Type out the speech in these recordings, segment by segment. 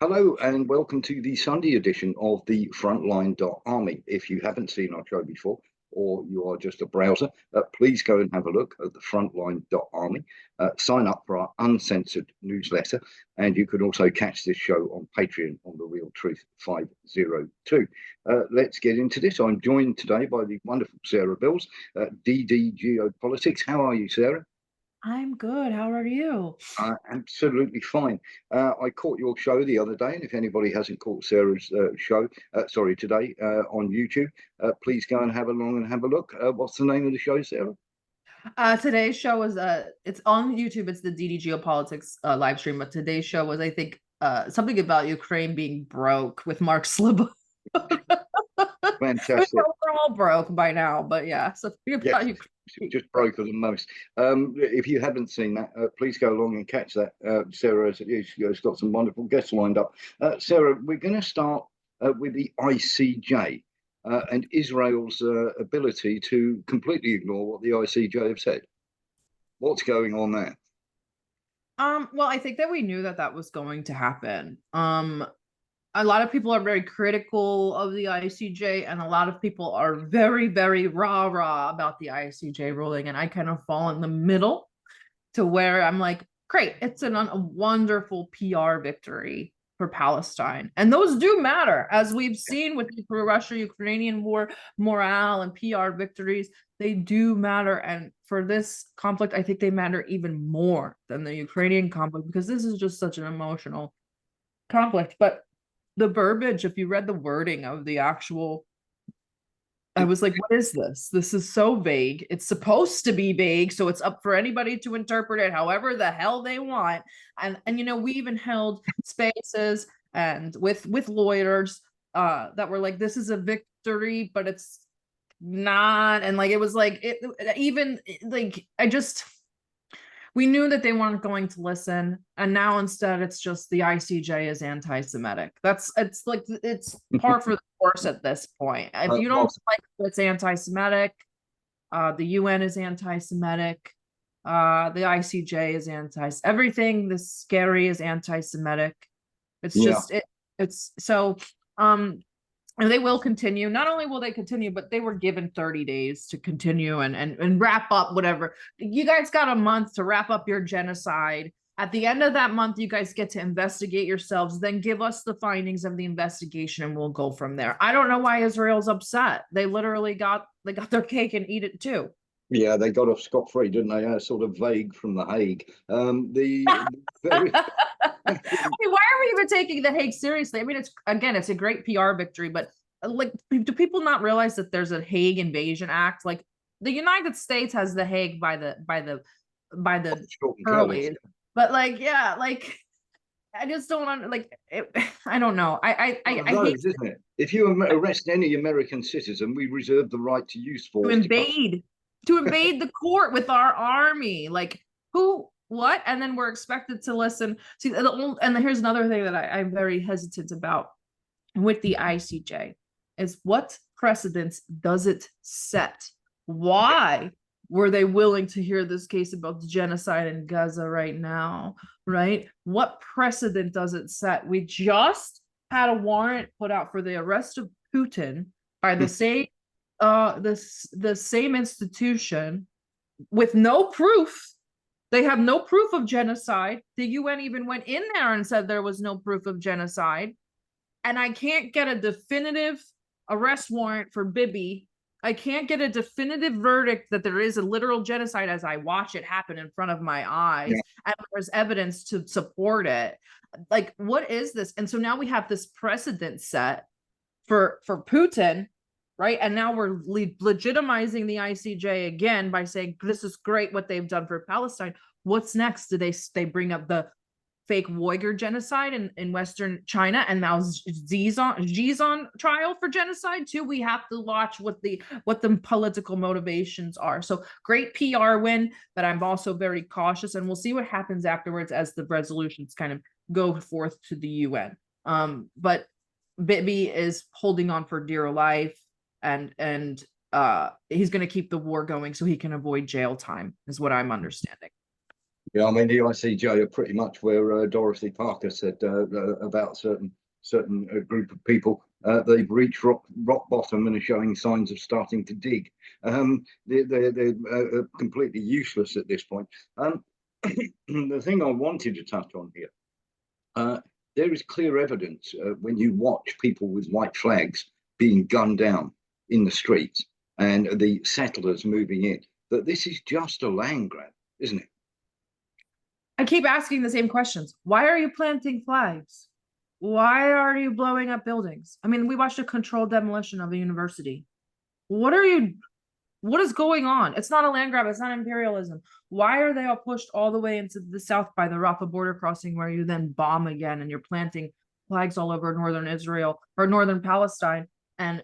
Hello and welcome to the Sunday edition of the Frontline.Army. If you haven't seen our show before, or you are just a browser, please go and have a look at the Frontline.Army. Sign up for our uncensored newsletter, and you can also catch this show on Patreon on The Real Truth 502. Let's get into this. I'm joined today by the wonderful Sarah Bills, DD Geopolitics. How are you, Sarah? I'm good. How are you? Absolutely fine. I caught your show the other day, and if anybody hasn't caught Sarah's show, sorry, today on YouTube, please go and have a long and have a look. What's the name of the show, Sarah? Today's show was it's on YouTube. It's the DD Geopolitics live stream, but today's show was, I think, something about Ukraine being broke with Mark Slibba. Fantastic. We're all broke by now, but yeah, something Yeah, about Ukraine. just broker than most. If you haven't seen that, please go along and catch that. Sarah has got some wonderful guests lined up. Sarah, we're going to start with the ICJ and Israel's ability to completely ignore what the ICJ have said. What's going on there? Well, I think that we knew that was going to happen. A lot of people are very critical of the ICJ, and a lot of people are very, very rah about the ICJ ruling. And I kind of fall in the middle to where I'm like, great, it's a wonderful PR victory for Palestine. And those do matter, as we've seen with the Russia-Ukrainian war, morale and PR victories, they do matter. And for this conflict, I think they matter even more than the Ukrainian conflict, because this is just such an emotional conflict. But the verbiage, if you read the wording of the actual, I was like, what is this? This is so vague. It's supposed to be vague, so it's up for anybody to interpret it however the hell they want. And we even held spaces and with lawyers that were like, this is a victory, but it's not. And like, it was like, it even like, we knew that they weren't going to listen, and now instead it's just the ICJ is anti-Semitic. It's par for the course at this point. If you don't like it's anti-Semitic, the UN is anti-Semitic, the ICJ is everything this scary is anti-Semitic. It's just it's so and they will continue. Not only will they continue, but they were given 30 days to continue and wrap up whatever. You guys got a month to wrap up your genocide. At the end of that month, you guys get to investigate yourselves, then give us the findings of the investigation and we'll go from there. I don't know why Israel's upset. They literally got their cake and eat it too. Yeah, they got off scot-free, didn't they? Sort of vague from The Hague. Very... Why are we even taking The Hague seriously? I mean, it's a great PR victory, but like, do people not realize that there's a Hague Invasion Act? Like, the United States has The Hague by the early, but like, yeah, like, I just don't want like it, I don't know. I hate, isn't it? If you arrest any American citizen, we reserve the right to use force to invade the court with our army. Like, who, what? And then we're expected to listen. See, and here's another thing that I'm very hesitant about with the ICJ is, what precedence does it set? Why were they willing to hear this case about the genocide in Gaza right now? Right? What precedent does it set? We just had a warrant put out for the arrest of Putin by the same the same institution with no proof. They have no proof of genocide. The UN even went in there and said there was no proof of genocide. And I can't get a definitive arrest warrant for Bibi. I can't get a definitive verdict that there is a literal genocide as I watch it happen in front of my eyes. Yeah. And there's evidence to support it. Like, what is this? And so now we have this precedent set for Putin, right? And now we're legitimizing the ICJ again by saying this is great what they've done for Palestine. What's next? Do they bring up the fake Uyghur genocide in Western China, and now Xi's on trial for genocide too? We have to watch what the political motivations are. So great PR win, but I'm also very cautious, and we'll see what happens afterwards as the resolutions kind of go forth to the UN. But Bibi is holding on for dear life, and he's going to keep the war going so he can avoid jail time, is what I'm understanding. Yeah, I mean, the ICJ are pretty much where Dorothy Parker said about certain group of people. They've reached rock bottom and are showing signs of starting to dig. They're completely useless at this point. The thing I wanted to touch on here, uh, there is clear evidence when you watch people with white flags being gunned down in the streets and the settlers moving in, that this is just a land grab, isn't it? I keep asking the same questions. Why are you planting flags? Why are you blowing up buildings? I mean, we watched a controlled demolition of a university. What are you what is going on? It's not a land grab, it's not imperialism. Why are they all pushed all the way into the south by the Rafah border crossing where you then bomb again and you're planting flags all over northern Israel or northern Palestine and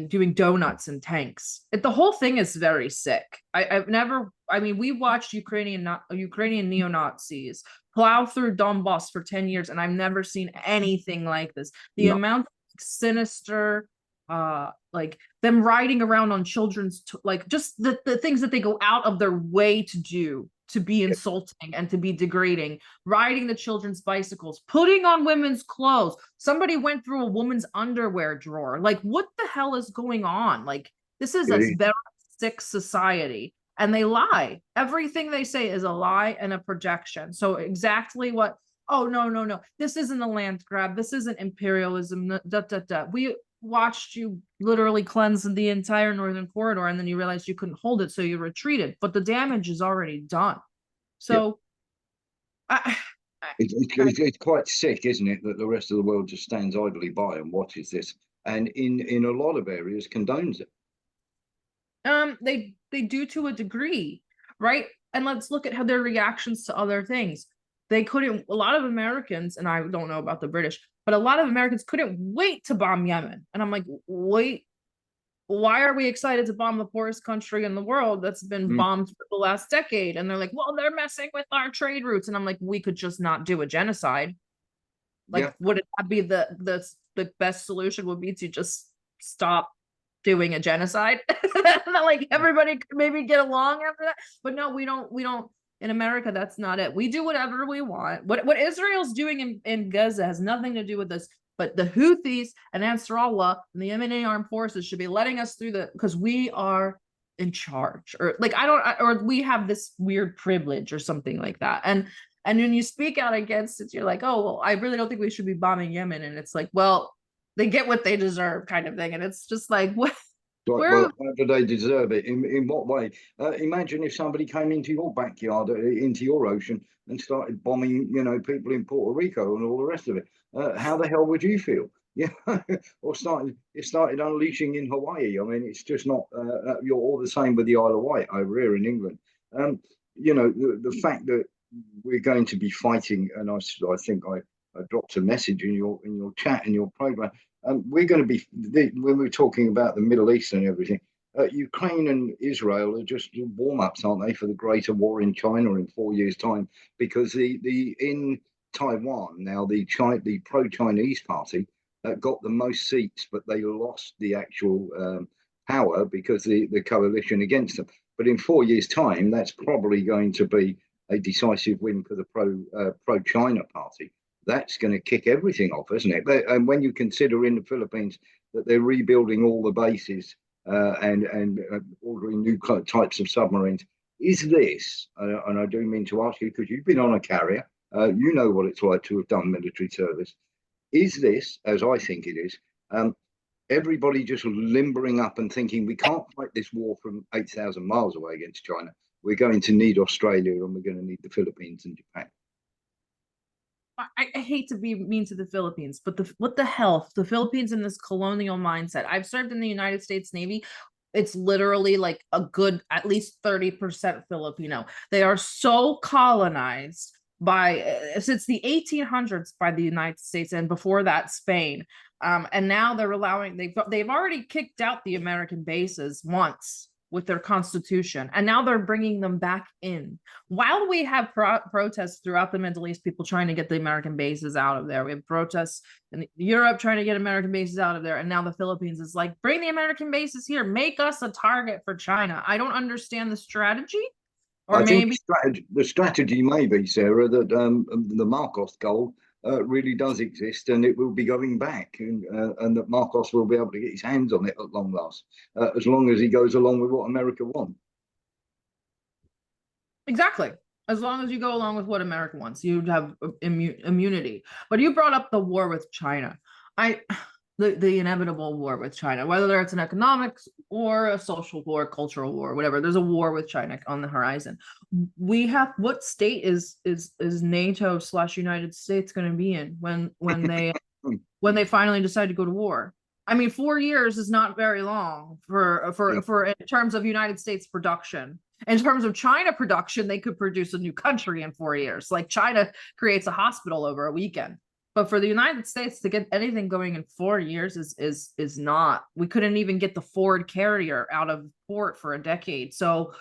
doing donuts and tanks? The whole thing is very sick. I've never I mean, we watched Ukrainian neo-Nazis plow through Donbass for 10 years and I've never seen anything like this. The No. amount of sinister like them riding around on children's like just the things that they go out of their way to do to be insulting and to be degrading, riding the children's bicycles, putting on women's clothes. Somebody went through a woman's underwear drawer. Like, what the hell is going on? Like, this is a very sick society. And they lie. Everything they say is a lie and a projection. So exactly what, oh no, no, no. This isn't a land grab. This isn't imperialism. Da, da, da. We watched you literally cleanse the entire northern corridor and then you realized you couldn't hold it, so you retreated, but the damage is already done. So I, It's quite sick, isn't it, that the rest of the world just stands idly by and watches this, and in a lot of areas condones it. they do to a degree, right? And let's look at how their reactions to other things. They couldn't, a lot of Americans, and I don't know about the British, but a lot of Americans couldn't wait to bomb Yemen. And I'm like, wait, why are we excited to bomb the poorest country in the world that's been Mm, bombed for the last decade? And they're like, well, they're messing with our trade routes. And I'm like, we could just not do a genocide. yeah, Like, would it be the best solution would be to just stop doing a genocide? Like everybody could maybe get along after that. But no, we don't in America, that's not it. We do whatever we want. What Israel's doing in Gaza has nothing to do with this. But the Houthis and Ansarallah and the Yemeni armed forces should be letting us through because we are in charge, or like or we have this weird privilege or something like that. And when you speak out against it, you're like, oh, well, I really don't think we should be bombing Yemen. And it's like, well, they get what they deserve, kind of thing. And it's just like, what? like, Where? well, how do they deserve it? In what way? Imagine if somebody came into your backyard, into your ocean, and started bombing, people in Puerto Rico and all the rest of it. How the hell would you feel? Yeah, or started unleashing in Hawaii. I mean, it's just not. You're all the same with the Isle of Wight over here in England. The fact that we're going to be fighting, and I think I dropped a message in your chat in your program. We're going to be when we're talking about the Middle East and everything. Ukraine and Israel are just warm-ups, aren't they, for the greater war in China in 4 years' time? Because the in Taiwan now, the pro-Chinese party got the most seats, but they lost the actual power because the coalition against them. But in 4 years' time, that's probably going to be a decisive win for the pro-China party. That's going to kick everything off, isn't it? And when you consider in the Philippines that they're rebuilding all the bases and ordering new types of submarines, is this? And I do mean to ask you because you've been on a carrier, you know what it's like to have done military service. Is this, as I think it is, everybody just limbering up and thinking we can't fight this war from 8,000 miles away against China? We're going to need Australia and we're going to need the Philippines and Japan. I hate to be mean to the Philippines, but what the hell? The Philippines in this colonial mindset. I've served in the United States Navy. It's literally like a good at least 30% Filipino. They are so colonized by since the 1800s by the United States, and before that Spain. And now they're allowing they've already kicked out the American bases once with their constitution, and now they're bringing them back in. While we have protests throughout the Middle East, people trying to get the American bases out of there. We have protests in Europe trying to get American bases out of there, and now the Philippines is like, bring the American bases here, make us a target for China. I don't understand the strategy. Or I think maybe the strategy may be, Sarah, that the Marcos gold really does exist, and it will be going back, and that Marcos will be able to get his hands on it at long last, as long as he goes along with what America wants. exactly. As long as you go along with what America wants, you'd have immunity. But you brought up the war with China. I the inevitable war with China, whether it's an economics or a social war, cultural war, whatever. There's a war with China on the horizon. We have what state is NATO slash United States going to be in when they finally decide to go to war? I mean, 4 years is not very long Yeah, for in terms of United States production. In terms of China production, they could produce a new country in 4 years. Like China creates a hospital over a weekend. But for the United States to get anything going in 4 years is not. We couldn't even get the Ford carrier out of port for a decade. So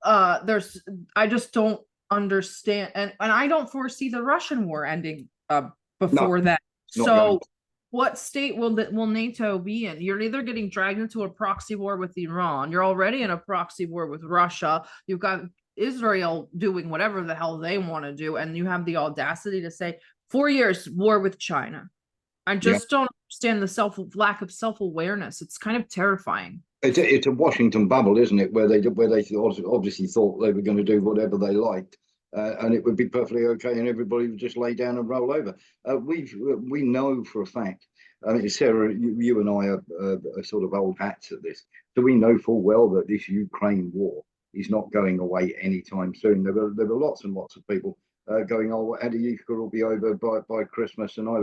there's I just don't understand, and I don't foresee the Russian war ending no, before that. not going. So what state will NATO be in? You're either getting dragged into a proxy war with Iran, you're already in a proxy war with Russia, you've got Israel doing whatever the hell they want to do, and you have the audacity to say 4 years war with China. I Yeah. just don't understand the lack of self-awareness. It's kind of terrifying. It's a Washington bubble, isn't it? Where they obviously thought they were going to do whatever they liked, and it would be perfectly okay, and everybody would just lay down and roll over. We know for a fact. I mean, Sarah, you and I are sort of old hats at this, so we know full well that this Ukraine war is not going away anytime soon. There were lots and lots of people going, "Oh, Adiyika will be over by Christmas," and I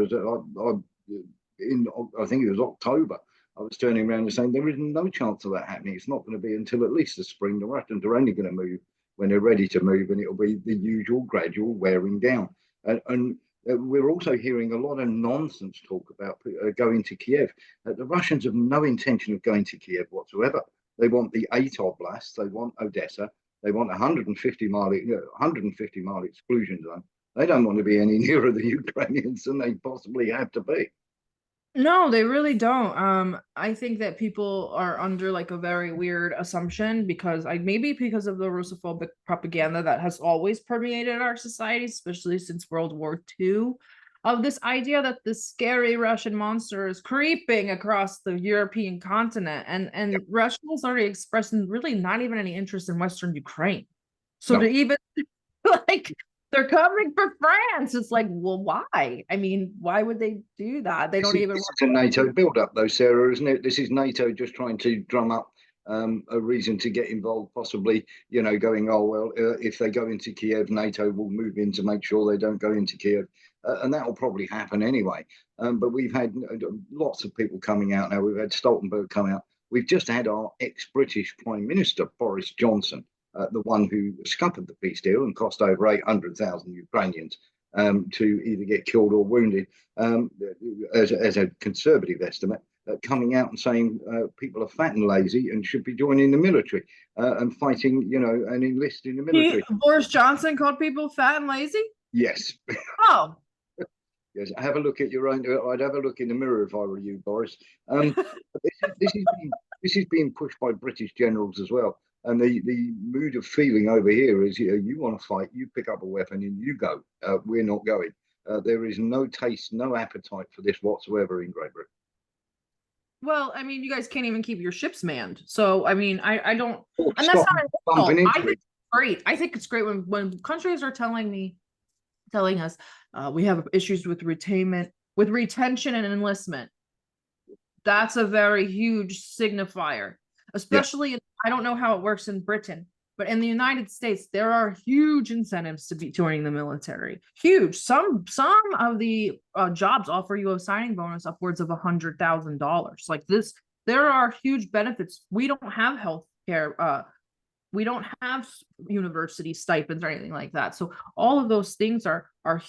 think it was October. I was turning around and saying there is no chance of that happening. It's not going to be until at least the spring. The Russians are only going to move when they're ready to move, and it'll be the usual gradual wearing down. And we're also hearing a lot of nonsense talk about going to Kiev. The Russians have no intention of going to Kiev whatsoever. They want the Atol blast. They want Odessa. They want 150 mile exclusion zone. They don't want to be any nearer the Ukrainians than they possibly have to be. No, they really don't. I think that people are under like a very weird assumption because maybe because of the Russophobic propaganda that has always permeated our society, especially since World War II, of this idea that the scary Russian monster is creeping across the European continent, and Russia has already expressed really not even any interest in Western Ukraine. So to No, even like they're coming for France. It's like, well, why? I mean, why would they do that? They this don't is, even this is a NATO build-up, though, Sarah, isn't it? This is NATO just trying to drum up a reason to get involved, possibly, going, oh, well, if they go into Kiev, NATO will move in to make sure they don't go into Kiev. And that will probably happen anyway. But we've had lots of people coming out now. We've had Stoltenberg come out. We've just had our ex-British Prime Minister, Boris Johnson, the one who scuppered the peace deal and cost over 800,000 Ukrainians to either get killed or wounded, as a conservative estimate, coming out and saying people are fat and lazy and should be joining the military and fighting, and enlist in the military. Boris Johnson called people fat and lazy? Yes. Oh. Yes, have a look at your own. I'd have a look in the mirror if I were you, Boris. This is being pushed by British generals as well. And the mood of feeling over here is, you want to fight, you pick up a weapon and you go. We're not going. There is no taste, no appetite for this whatsoever in Great Britain. Well, I mean, you guys can't even keep your ships manned. So, I mean, I don't, Or and that's stop not an bumping insult. into I think it. it's great. I think it's great when countries are telling us we have issues with retention and enlistment. That's a very huge signifier, Yeah, especially I don't know how it works in Britain, but in the United States, there are huge incentives to be joining the military. Huge. Some of the jobs offer you a signing bonus upwards of $100,000. Like this, there are huge benefits. We don't have health care. We don't have university stipends or anything like that. So all of those things are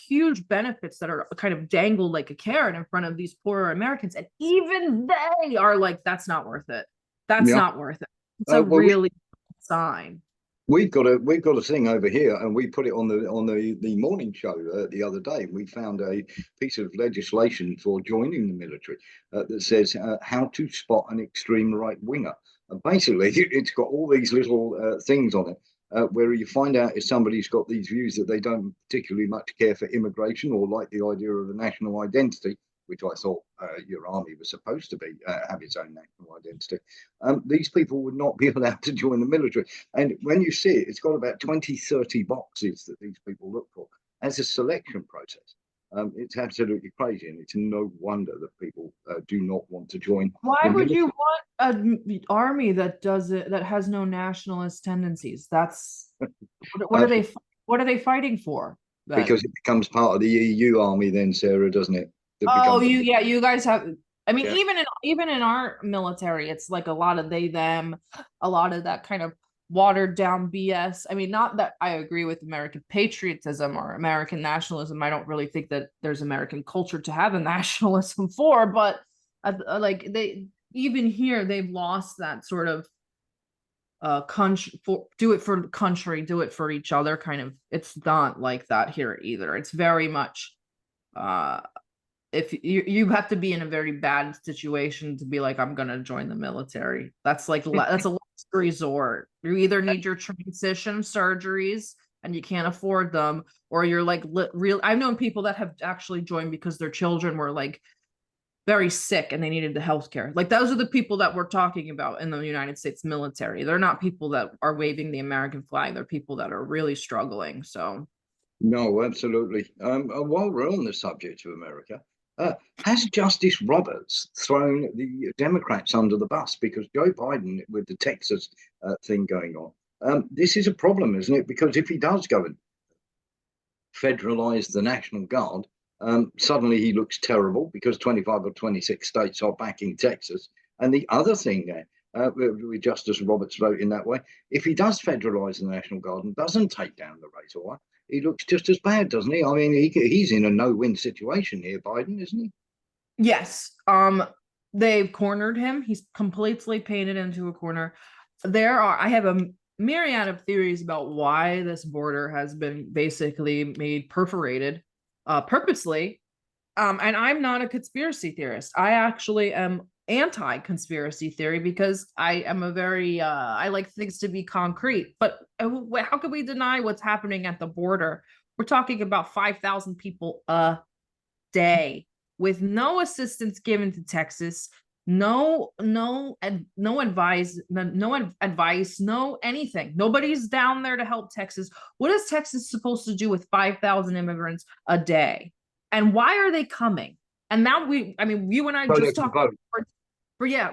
huge benefits that are kind of dangled like a carrot in front of these poorer Americans. And even they are like, that's not worth it. That's yeah. not worth it. It's a Well, really sign. we've got a thing over here, and we put it on the morning show the other day. We found a piece of legislation for joining the military that says how to spot an extreme right winger. Basically, it's got all these little things on it where you find out if somebody's got these views that they don't particularly much care for immigration or like the idea of a national identity, which I thought your army was supposed to be have its own national identity. These people would not be allowed to join the military. And when you see it, it's got about 20, 30 boxes that these people look for as a selection process. It's absolutely crazy, and it's no wonder that people do not want to join. Why would you want an army that doesn't, that has no nationalist tendencies? That's what are they, what are they fighting for then? Because it becomes part of the EU army, then, Sarah, doesn't it? Oh, yeah, you guys have. I mean, Yeah. even in our military, it's like a lot of they them, a lot of that kind of watered down BS. I mean, not that I agree with American patriotism or American nationalism. I don't really think that there's American culture to have a nationalism for, but like they even here they've lost that sort of country for do it for the country, do it for each other kind of. It's not like that here either. It's very much if you have to be in a very bad situation to be like, I'm gonna join the military. That's like that's a last resort. You either need your transition surgeries and you can't afford them, or you're like real. I've known people that have actually joined because their children were like very sick and they needed the health care. Like those are the people that we're talking about in the United States military. They're not people that are waving the American flag. They're people that are really struggling. So No, absolutely. While we're on the subject of America, has Justice Roberts thrown the Democrats under the bus? Because Joe Biden, with the Texas thing going on, this is a problem, isn't it? Because if he does go and federalize the National Guard, suddenly he looks terrible because 25 or 26 states are backing Texas. And the other thing there, with Justice Roberts voting that way, if he does federalize the National Guard and doesn't take down the Razorwire, he looks just as bad, doesn't he? I mean, he's in a no-win situation here, Biden, isn't he? yes, they've cornered him. He's completely painted into a corner. I have a myriad of theories about why this border has been basically made perforated, purposely. And I'm not a conspiracy theorist. I actually am anti-conspiracy theory because I am a very I like things to be concrete. But how could we deny what's happening at the border? We're talking about 5,000 people a day with no assistance given to Texas, no advice, no anything. Nobody's down there to help Texas. What is Texas supposed to do with 5,000 immigrants a day? And why are they coming? And now I mean, you and I just talked for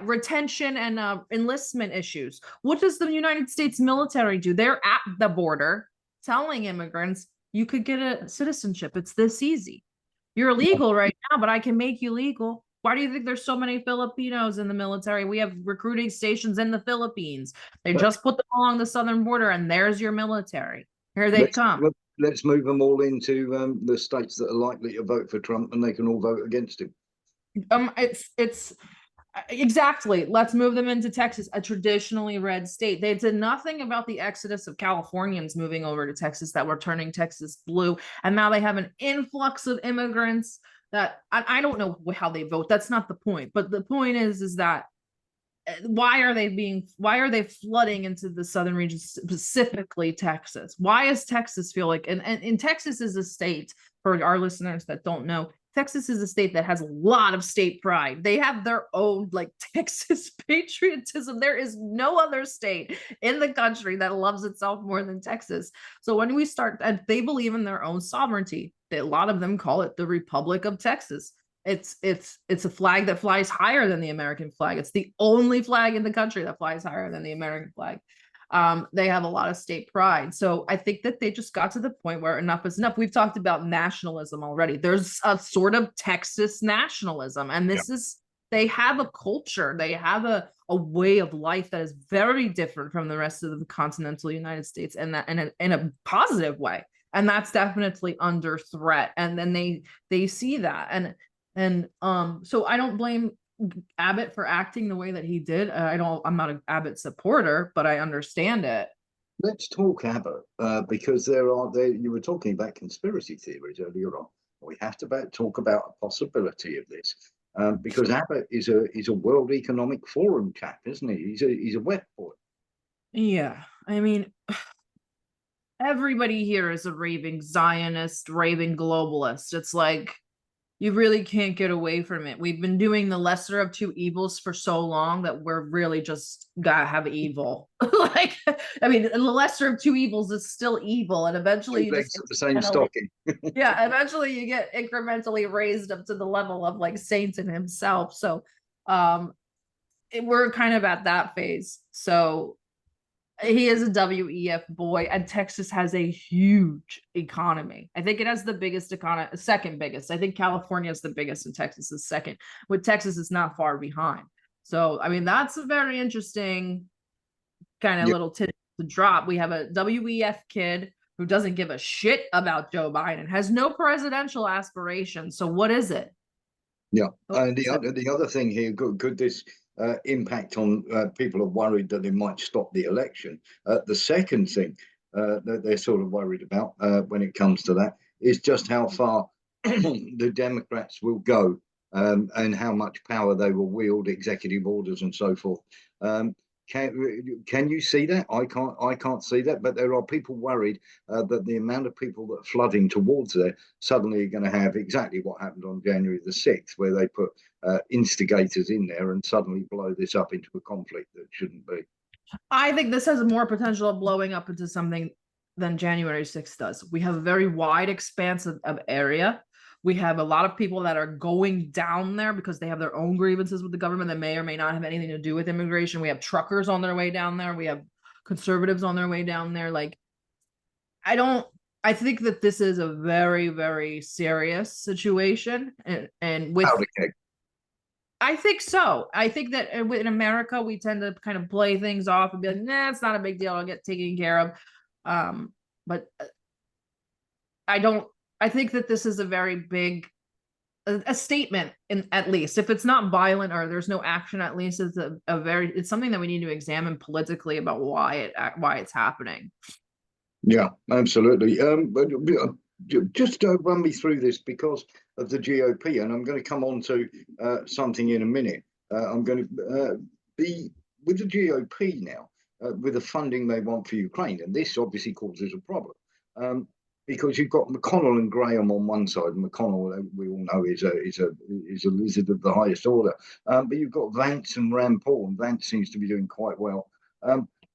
retention and enlistment issues. What does the United States military do? They're at the border telling immigrants you could get a citizenship. It's this easy. You're illegal right now, but I can make you legal. Why do you think there's so many Filipinos in the military? We have recruiting stations in the Philippines. They just put them along the southern border, and there's your military. Here they come. Let's move them all into the states that are likely to vote for Trump, and they can all vote against him. It's exactly. Let's move them into Texas, a traditionally red state. They did nothing about the exodus of Californians moving over to Texas that were turning Texas blue, and now they have an influx of immigrants that I don't know how they vote. That's not the point. But the point is that why are they flooding into the southern region, specifically Texas? Why does Texas feel like, and Texas is a state, for our listeners that don't know, Texas is a state that has a lot of state pride. They have their own like Texas patriotism. There is no other state in the country that loves itself more than Texas. So when we start, and they believe in their own sovereignty, a lot of them call it the Republic of Texas. It's a flag that flies higher than the American flag. It's the only flag in the country that flies higher than the American flag. They have a lot of state pride. So I think that they just got to the point where enough is enough. We've talked about nationalism already. There's a sort of Texas nationalism, and this is, they have a culture, they have a way of life that is very different from the rest of the continental United States, and that in a positive way. And that's definitely under threat. And then they see that. And so I don't blame Abbott for acting the way that he did. I'm not an Abbott supporter, but I understand it. Let's talk Abbott, because you were talking about conspiracy theories earlier on. We have to talk about a possibility of this, because Abbott is a World Economic Forum chap, isn't he? He's a wet boy. Yeah, I mean, everybody here is a raving Zionist, raving globalist. It's like you really can't get away from it. We've been doing the lesser of two evils for so long that we're really just gotta have evil. Like, I mean, the lesser of two evils is still evil, and eventually Two you just legs of the same incrementally, stocking. yeah, eventually you get incrementally raised up to the level of like Saint in himself. So, we're kind of at that phase. So he is a WEF boy, and Texas has a huge economy. I think it has the biggest economy, second biggest. I think California is the biggest, and Texas is second. With Texas is not far behind. So, I mean, that's a very interesting kind of Yeah, little tidbit to drop. We have a WEF kid who doesn't give a shit about Joe Biden, has no presidential aspirations. So, what is it? yeah. What And is it? the other thing here, could this impact on people are worried that it might stop the election? The second thing that they're sort of worried about when it comes to that is just how far the Democrats will go, and how much power they will wield, executive orders and so forth. Um, can you see that? I can't see that, but there are people worried that the amount of people that are flooding towards there suddenly are going to have exactly what happened on January the 6th, where they put instigators in there and suddenly blow this up into a conflict that shouldn't be. I think this has more potential of blowing up into something than January 6th does. We have a very wide expanse of area. We have a lot of people that are going down there because they have their own grievances with the government that may or may not have anything to do with immigration. We have truckers on their way down there. We have conservatives on their way down there. Like, I don't, I think that this is a very, very serious situation. And with Powder keg. I think so. I think that in America, we tend to kind of play things off and be like, nah, it's not a big deal. I'll get taken care of. But I don't, I think that this is a very big, a statement in at least if it's not violent or there's no action, at least it's a very, it's something that we need to examine politically about why it's happening. Yeah, absolutely. But just run me through this because of the GOP, and I'm going to come on to something in a minute. I'm going to be with the GOP now, with the funding they want for Ukraine, and this obviously causes a problem. Because you've got McConnell and Graham on one side, and McConnell, we all know, is a lizard of the highest order. But you've got Vance and Rand Paul, and Vance seems to be doing quite well.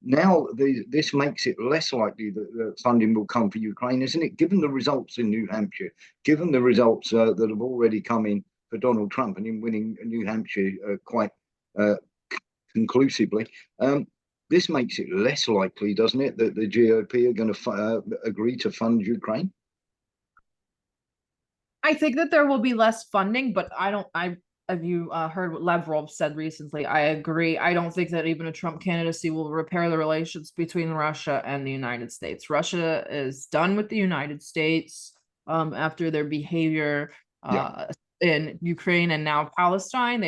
Now, this makes it less likely that funding will come for Ukraine, isn't it? Given the results in New Hampshire, given the results that have already come in for Donald Trump and him winning New Hampshire quite uh, conclusively, this makes it less likely, doesn't it, that the GOP are going to agree to fund Ukraine? I think that there will be less funding, but I don't. I have you heard what Lavrov said recently? I agree. I don't think that even a Trump candidacy will repair the relations between Russia and the United States. Russia is done with the United States after their behavior Yeah. in Ukraine and now Palestine.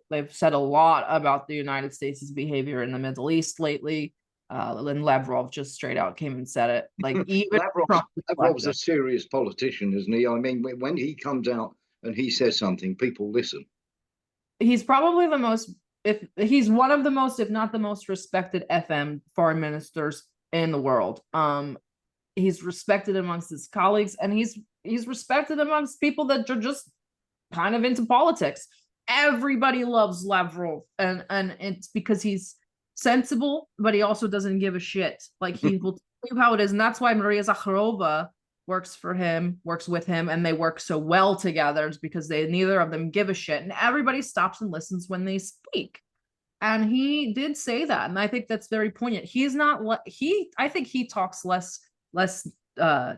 They've said a lot about the United States' behavior in the Middle East lately. And Lavrov just straight out came and said it. Like even Trump Lavrov's a serious politician, isn't he? I mean, when he comes out and he says something, people listen. he's probably the most if he's one of the most if not the most respected FM foreign ministers in the world. He's respected amongst his colleagues, and he's respected amongst people that are just kind of into politics. Everybody loves Lavrov, and it's because he's sensible, but he also doesn't give a shit. Like he will tell you how it is, and that's why Maria Zakharova works with him, and they work so well together. It's because they neither of them give a shit, and everybody stops and listens when they speak. And he did say that, and I think that's very poignant. He's not he. I think he talks less uh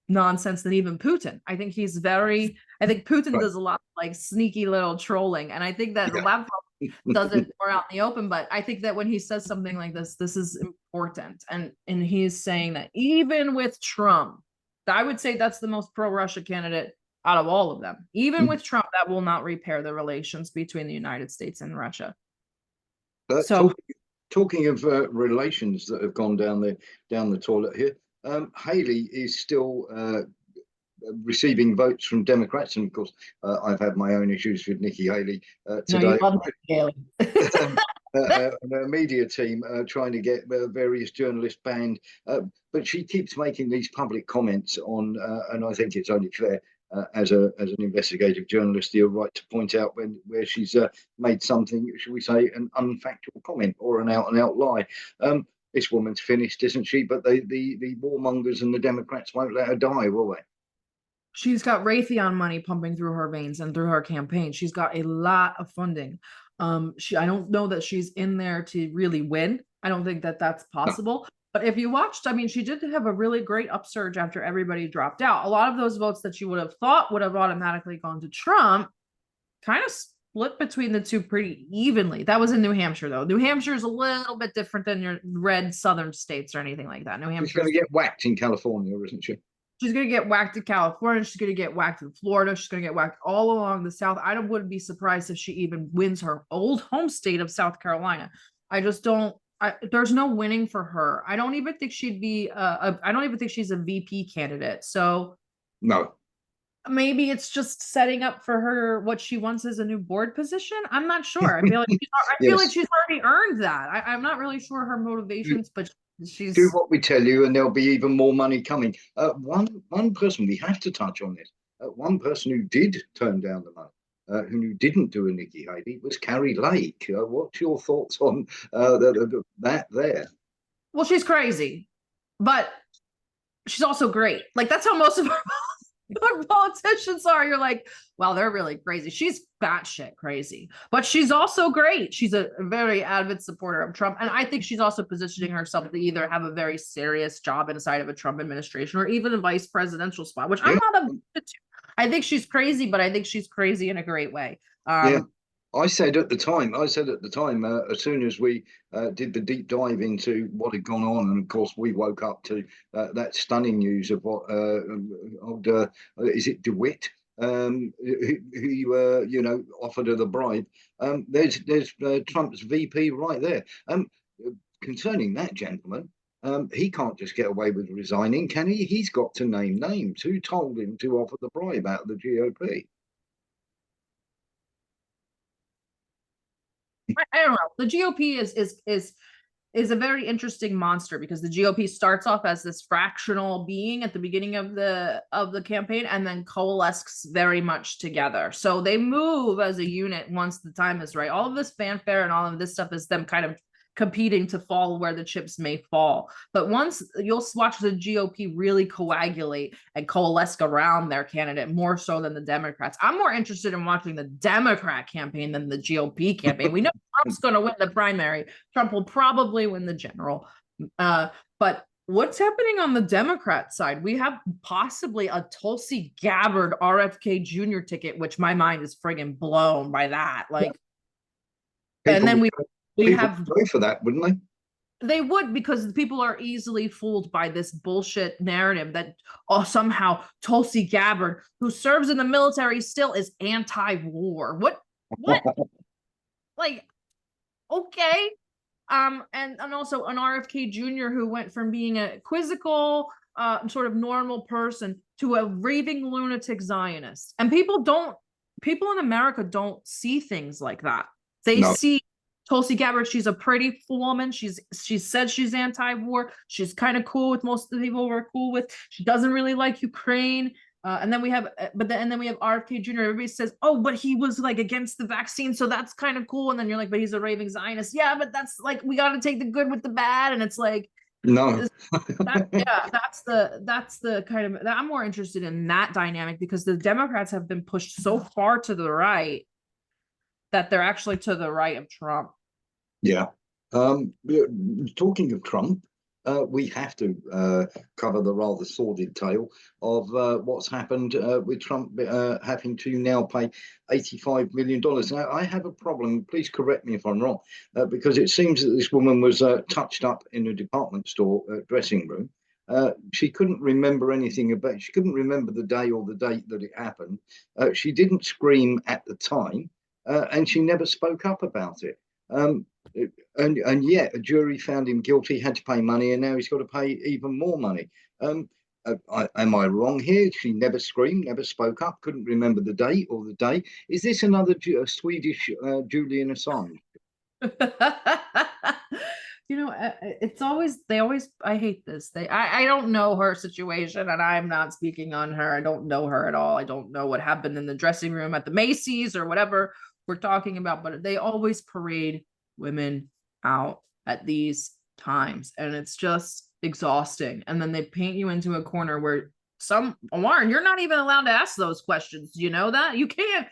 nonsense than even Putin. I think he's very. I think Putin Right. does a lot of like sneaky little trolling, and I think that Yeah. Lavrov does it more out in the open. But I think that when he says something like this is important, and he's saying that even with Trump, I would say that's the most pro-Russia candidate out of all of them. Even with Trump, that will not repair the relations between the United States and Russia. Uh, So talking, talking of relations that have gone down the toilet here, Haley is still receiving votes from Democrats, and of course, I've had my own issues with Nikki Haley no, you today. love Nikki Haley. a media team trying to get various journalists banned. But she keeps making these public comments on, and I think it's only fair as an investigative journalist, you're right to point out where she's made something, shall we say, an unfactual comment or an out and out lie. This woman's finished, isn't she? But the warmongers and the Democrats won't let her die, will they? She's got Raytheon money pumping through her veins and through her campaign. She's got a lot of funding. I don't know that she's in there to really win. I don't think that that's No. possible. But if you watched, I mean, she did have a really great upsurge after everybody dropped out. A lot of those votes that you would have thought would have automatically gone to Trump kind of split between the two pretty evenly. That was in New Hampshire, though. New Hampshire is a little bit different than your red southern states or anything like that. New She's Hampshire going to get whacked in California, isn't she? She's going to get whacked in California. She's going to get whacked in Florida. She's going to get whacked all along the South. I wouldn't be surprised if she even wins her old home state of South Carolina. I just don't. There's no winning for her. I don't even think she'd be. I don't even think she's a VP candidate. So No. maybe it's just setting up for her what she wants as a new board position. I'm not sure. I feel like Yes. she's already earned that. I'm not really sure her motivations, but she's Do what we tell you, and there'll be even more money coming. One person we have to touch on this. One person who did turn down the money, who didn't do a Nikki Haley, was Carrie Lake. What's your thoughts on that there? well, she's crazy, but she's also great. Like that's how most of our politicians are. You're like, wow, they're really crazy. She's batshit crazy, but she's also great. She's a very avid supporter of Trump. And I think she's also positioning herself to either have a very serious job inside of a Trump administration or even a vice presidential spot, which I'm not a I think she's crazy, but I think she's crazy in a great way. Yeah. I said at the time, as soon as we did the deep dive into what had gone on, and of course we woke up to that stunning news of what is it DeWitt, who offered her the bribe. There's Trump's VP right there. Concerning that gentleman, he can't just get away with resigning, can he? He's got to name names. Who told him to offer the bribe out of the GOP? I don't know. The GOP is a very interesting monster because the GOP starts off as this fractional being at the beginning of the campaign and then coalesces very much together. So they move as a unit once the time is right. All of this fanfare and all of this stuff is them kind of competing to fall where the chips may fall. But once you'll watch the GOP really coagulate and coalesce around their candidate more so than the Democrats. I'm more interested in watching the Democrat campaign than the GOP campaign. We know Trump's going to win the primary. Trump will probably win the general. But what's happening on the Democrat side? We have possibly a Tulsi Gabbard RFK Jr. ticket, which my mind is friggin' blown by that. Like, and then we have go for that, wouldn't they would, because people are easily fooled by this bullshit narrative that somehow Tulsi Gabbard, who serves in the military still, is anti-war. What like okay. And also an RFK Jr. who went from being a quizzical sort of normal person to a raving lunatic Zionist. And people in America don't see things like that. They see Tulsi Gabbard, she's a pretty woman. She said she's anti-war. She's kind of cool with most of the people we're cool with. She doesn't really like Ukraine. And then we have RFK Jr. Everybody says, oh, but he was like against the vaccine, so that's kind of cool. And then you're like, but he's a raving Zionist. Yeah, but that's like, we got to take the good with the bad. And it's like, no. that's the kind of, I'm more interested in that dynamic because the Democrats have been pushed so far to the right that they're actually to the right of Trump. Yeah. Talking of Trump, we have to cover the rather sordid tale of what's happened with Trump having to now pay $85 million. Now, I have a problem, please correct me if I'm wrong, because it seems that this woman was touched up in a department store dressing room. She couldn't remember anything about it. She couldn't remember the day or the date that it happened. She didn't scream at the time, and she never spoke up about it. And yet a jury found him guilty, had to pay money, and now he's got to pay even more money. Am I wrong here? She never screamed, never spoke up, couldn't remember the date or the day. Is this another Swedish Julian Assange? You know, it's always they always I hate this. I don't know her situation and I'm not speaking on her. I don't know her at all. I don't know what happened in the dressing room at the Macy's or whatever we're talking about, but they always parade women out at these times and it's just exhausting. And then they paint you into a corner where Warren, you're not even allowed to ask those questions. You know that? You can't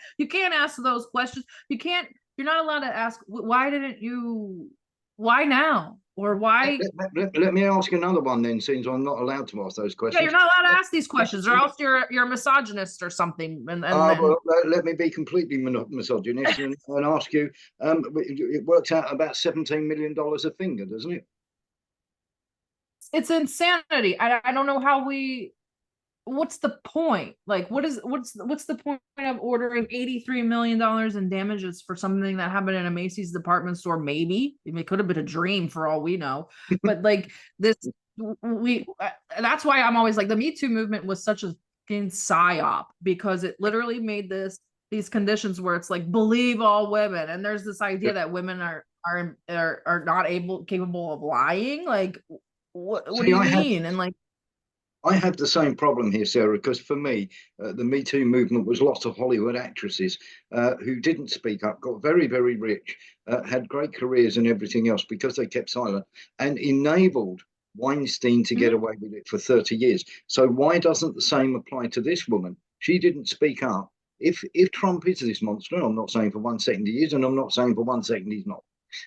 ask those questions. You're not allowed to ask why now or why. Let me ask another one then, since I'm not allowed to ask those Yeah, you're questions. not allowed to ask these questions or else you're a misogynist or something. Well, let me be completely misogynist and ask you. It works out about $17 million a finger, doesn't it? It's insanity. I don't know how we what's the point? Like, what's the point of ordering $83 million in damages for something that happened in a Macy's department store? Maybe it could have been a dream for all we know. But like this, we that's why I'm always like the Me Too movement was such a fucking psyop because it literally made these conditions where it's like believe all women, and there's this idea that women are not capable of lying. Like, what See, do you mean? And like. I have the same problem here, Sarah, because for me, the Me Too movement was lots of Hollywood actresses who didn't speak up, got very, very rich, had great careers and everything else because they kept silent and enabled Weinstein to get away with it for 30 years. So why doesn't the same apply to this woman? She didn't speak up. If Trump is this monster, I'm not saying for 1 second he is, and I'm not saying for 1 second he's not.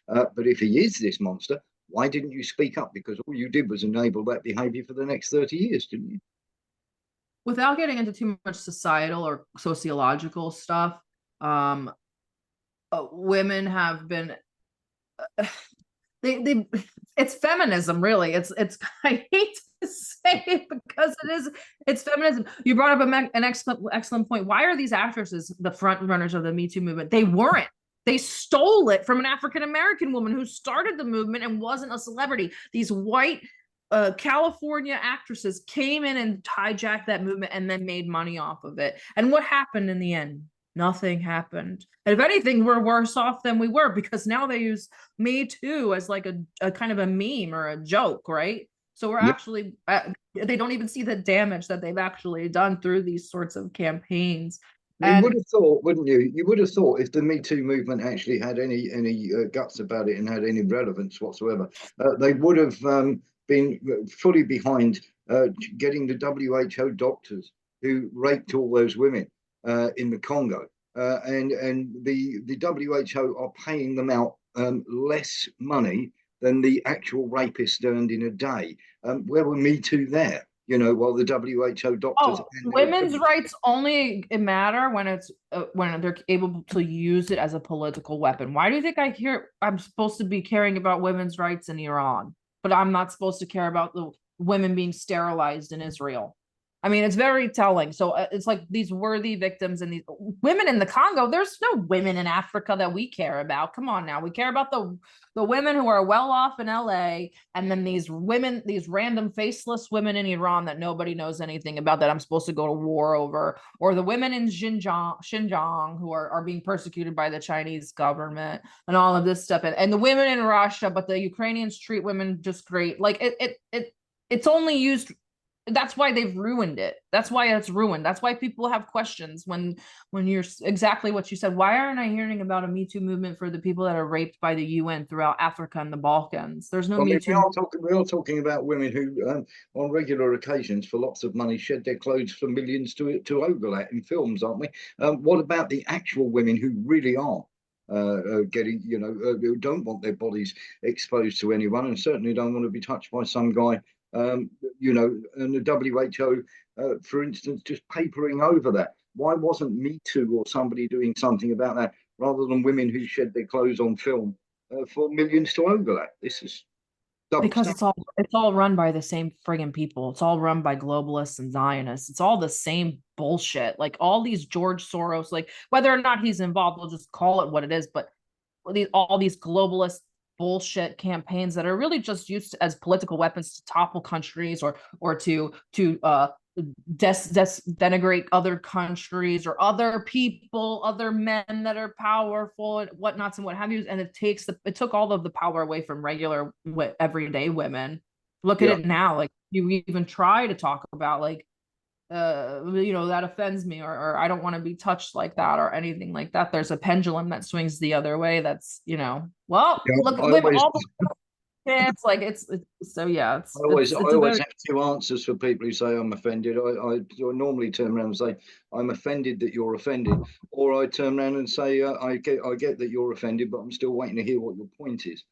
But if he is this monster, why didn't you speak up? Because all you did was enable that behavior for the next 30 years, didn't you? Without getting into too much societal or sociological stuff, um, women have been they it's feminism really. It's I hate to say it because it's feminism. You brought up an excellent point. Why are these actresses the front runners of the Me Too movement? They weren't. They stole it from an African American woman who started the movement and wasn't a celebrity. These white California actresses came in and hijacked that movement and then made money off of it. And what happened in the end? Nothing happened. And if anything, we're worse off than we were because now they use Me Too as like a kind of a meme or a joke, right? So we're Yep. actually, they don't even see the damage that they've actually done through these sorts of campaigns. You And would have thought, wouldn't you? You would have thought if the Me Too movement actually had any guts about it and had any relevance whatsoever, they would have been fully behind getting the WHO doctors who raped all those women in the Congo, and the WHO are paying them out less money than the actual rapist earned in a day. Where were Me Too there? You know, while the WHO doctors women's rights only matter when they're able to use it as a political weapon. Why do you think I'm supposed to be caring about women's rights in Iran, but I'm not supposed to care about the women being sterilized in Israel? I mean, it's very telling. So it's like these worthy victims and these women in the Congo. There's no women in Africa that we care about. Come on now. We care about the women who are well off in LA, and then these women, these random faceless women in Iran that nobody knows anything about that I'm supposed to go to war over, or the women in Xinjiang who are being persecuted by the Chinese government and all of this stuff. And the women in Russia, but the Ukrainians treat women just great. Like it's only used. That's why they've ruined it. That's why it's ruined. That's why people have questions when you're exactly what you said. Why aren't I hearing about a Me Too movement for the people that are raped by the UN throughout Africa and the Balkans? There's no I Me mean, Too. we are talking about women who, on regular occasions, for lots of money, shed their clothes for millions to overlap in films, aren't we? What about the actual women who really are getting, who don't want their bodies exposed to anyone, and certainly don't want to be touched by some guy, and the WHO, for instance, just papering over that? Why wasn't Me Too or somebody doing something about that rather than women who shed their clothes on film for millions to overlap? This is double Because standard. it's all run by the same friggin' people. It's all run by globalists and Zionists. It's all the same bullshit. Like all these George Soros, like whether or not he's involved, we'll just call it what it is. But all these globalist bullshit campaigns that are really just used as political weapons to topple countries or to denigrate other countries or other people, other men that are powerful and whatnots and what have you. And it took all of the power away from regular everyday women. Look at Yeah. it now. Like you even try to talk about like that offends me, or I don't want to be touched like that or anything like that. There's a pendulum that swings the other way. That's, well, Yeah, look I with always, all the it's like it's so yeah, I it's a always very have two answers for people who say I'm offended. I normally turn around and say I'm offended that you're offended, or I turn around and say I get that you're offended, but I'm still waiting to hear what your point is.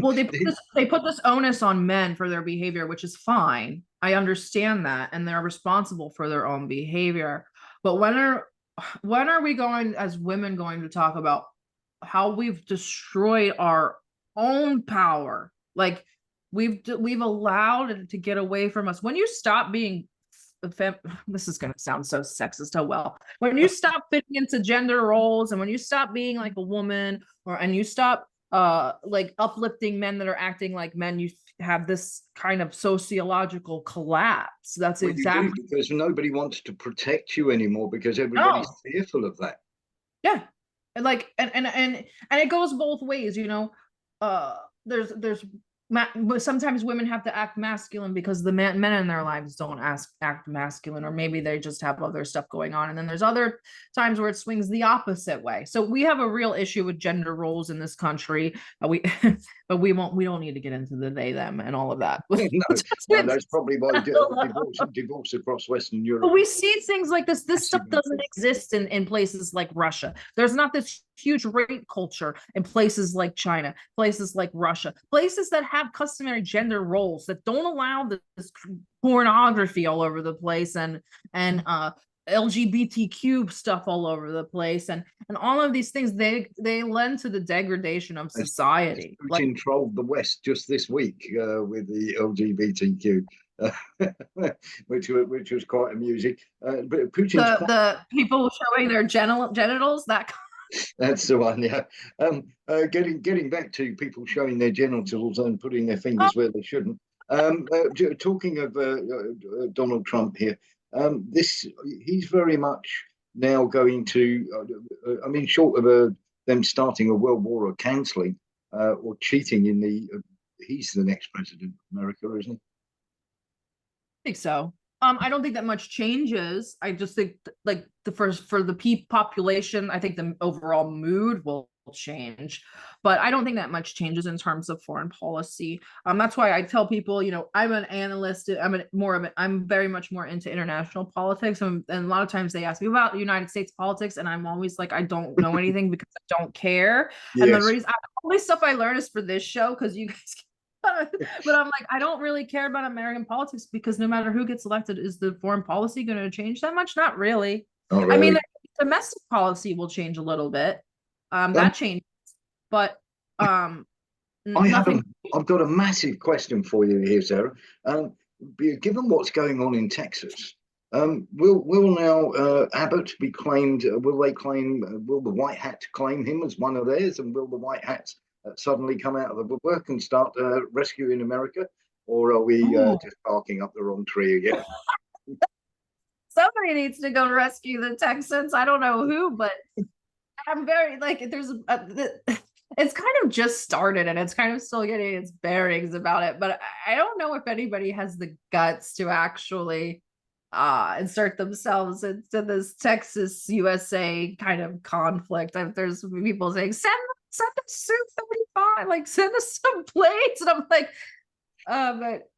well, they put this onus on men for their behavior, which is fine. I understand that, and they're responsible for their own behavior. But when are we going as women going to talk about how we've destroyed our own power? Like we've allowed it to get away from us. When you stop being this is going to sound so sexist. Oh well, when you stop fitting into gender roles, and when you stop being like a woman, and you stop like uplifting men that are acting like men, you have this kind of sociological collapse. That's Well, you do exactly. because nobody wants to protect you anymore because everybody's No. fearful of that. Yeah. And like and it goes both ways, uh there's sometimes women have to act masculine because the men in their lives don't act masculine, or maybe they just have other stuff going on. And then there's other times where it swings the opposite way. So we have a real issue with gender roles in this country. We but we don't need to get into the they them and all of that. No, no, that's probably why divorce across Western But Europe we is see things like this massive stuff doesn't increase. exist in places like Russia. There's not this huge rape culture in places like China, places like Russia, places that have customary gender roles that don't allow this pornography all over the place, and LGBTQ stuff all over the place, and all of these things, they lend to the degradation of As society. Like Putin trolled the West just this week with the LGBTQ, uh, which was quite amusing. But Putin's quite. the people showing their genitals, that That's the one, yeah. Getting back to people showing their genitals and putting their oh, fingers where they shouldn't. Talking of Donald Trump here, this he's very much now going to. I mean, short of them starting a world war or cancelling or cheating in the. He's the next president of America, isn't think so. I don't think that much changes. I just think like the first for the population, I think the overall mood will change, but I don't think that much changes in terms of foreign policy. That's why I tell people, I'm an analyst. I'm very much more into international politics, and a lot of times they ask me about United States politics, and I'm always like, I don't know anything because I don't care. he? And the Yes. reason, all this stuff I learn is for this show because you guys but I'm like, I don't really care about American politics because no matter who gets elected, is the foreign policy going to change that much? Not really. Not I mean, really. the domestic policy will change a little bit. Um, That changes, but um, I have nothing. I've got a massive question for you here, Sarah. Um, Given what's going on in Texas, will now Abbott be claimed? Will they claim? Will the White Hats claim him as one of theirs? And will the White Hats suddenly come out of the woodwork and start rescuing America? Or are we Oh, just barking up the wrong tree again? somebody needs to go rescue the Texans. I don't know who, but I'm very like it's kind of just started and it's kind of still getting its bearings about it, but I don't know if anybody has the guts to actually insert themselves into this Texas USA kind of conflict. If there's people saying send us Su-35, like send us some planes, and I'm like, but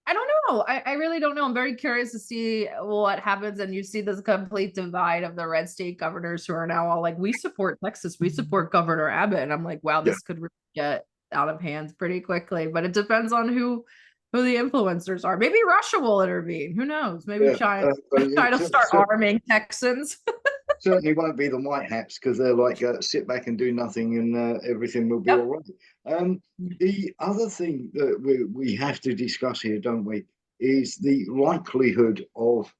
I don't know. I really don't know. I'm very curious to see what happens. And you see this complete divide of the red state governors who are now all like, we support Texas, we support Governor Abbott. And I'm like, wow, Yeah. this could really get out of hands pretty quickly. But it depends on who the influencers are. Maybe Russia will intervene. Who knows? Maybe Yeah. China try to start arming Texans. Certainly won't be the White Hats because they're like sit back and do nothing and everything will be all Yep. right. The other thing that we have to discuss here, don't we, is the likelihood of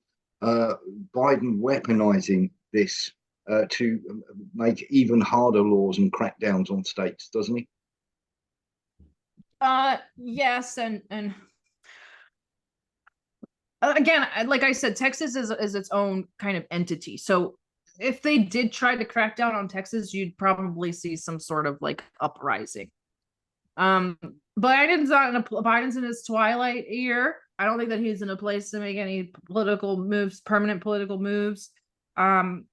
Biden weaponizing this to make even harder laws and crackdowns on states, doesn't he? Yes, and Again, like I said, Texas is its own kind of entity. So if they did try to crack down on Texas, you'd probably see some sort of like uprising. Um, Biden's in his twilight year. I don't think that he's in a place to make any political moves, permanent political moves. Um,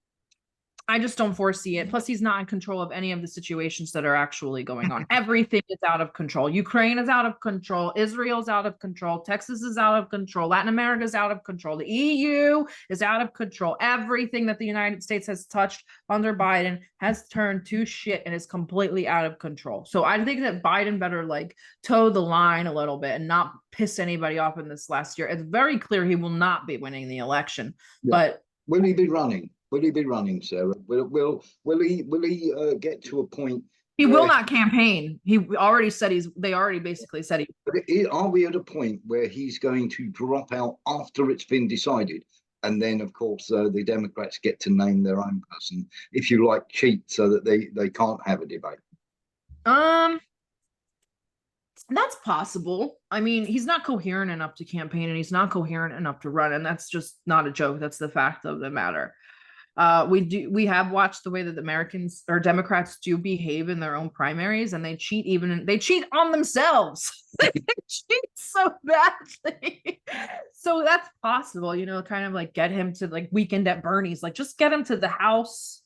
I just don't foresee it. Plus, he's not in control of any of the situations that are actually going on. Everything is out of control. Ukraine is out of control. Israel's out of control. Texas is out of control. Latin America is out of control. The EU is out of control. Everything that the United States has touched under Biden has turned to shit and is completely out of control. So I think that Biden better like toe the line a little bit and not piss anybody off in this last year. It's very clear he will not be winning the election, but will he be running? Will he be running, Sarah? Will he get to a point? He will not campaign. He already said they already basically said Are we at a point where he's going to drop out after it's been decided? And then, of course, the Democrats get to name their own person, if you like, cheat so that they can't have a debate. That's possible. I mean, he's not coherent enough to campaign and he's not coherent enough to run. And that's just not a joke. That's the fact of the matter. We have watched the way that Americans or Democrats do behave in their own primaries, and they cheat they cheat on themselves. They cheat so badly. So that's possible, kind of like get him to like Weekend at Bernie's, like just get him to the House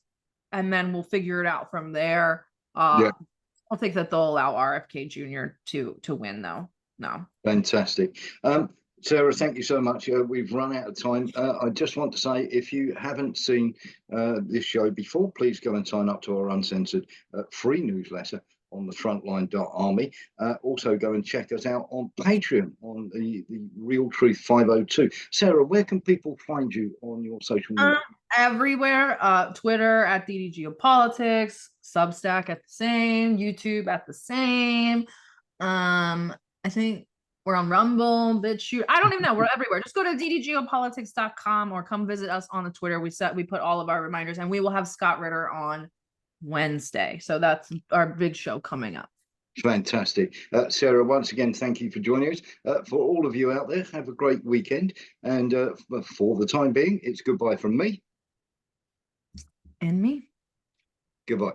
and then we'll figure it out from there. Yeah. I don't think that they'll allow RFK Jr. to win though. No. Fantastic. Sarah, thank you so much. We've run out of time. I just want to say, if you haven't seen this show before, please go and sign up to our uncensored free newsletter on the frontline.army. Also, go and check us out on Patreon on the Real Truth 502. Sarah, where can people find you on your social media? Everywhere. Twitter at DD Geopolitics, Substack at the same, YouTube at the same. I think we're on Rumble, BitChute. I don't even know. We're everywhere. Just go to ddgeopolitics.com or come visit us on the Twitter. We put all of our reminders, and we will have Scott Ritter on Wednesday. So that's our big show coming up. Fantastic. Sarah, once again, thank you for joining us. For all of you out there, have a great weekend. And for the time being, it's goodbye from me. And me. Goodbye.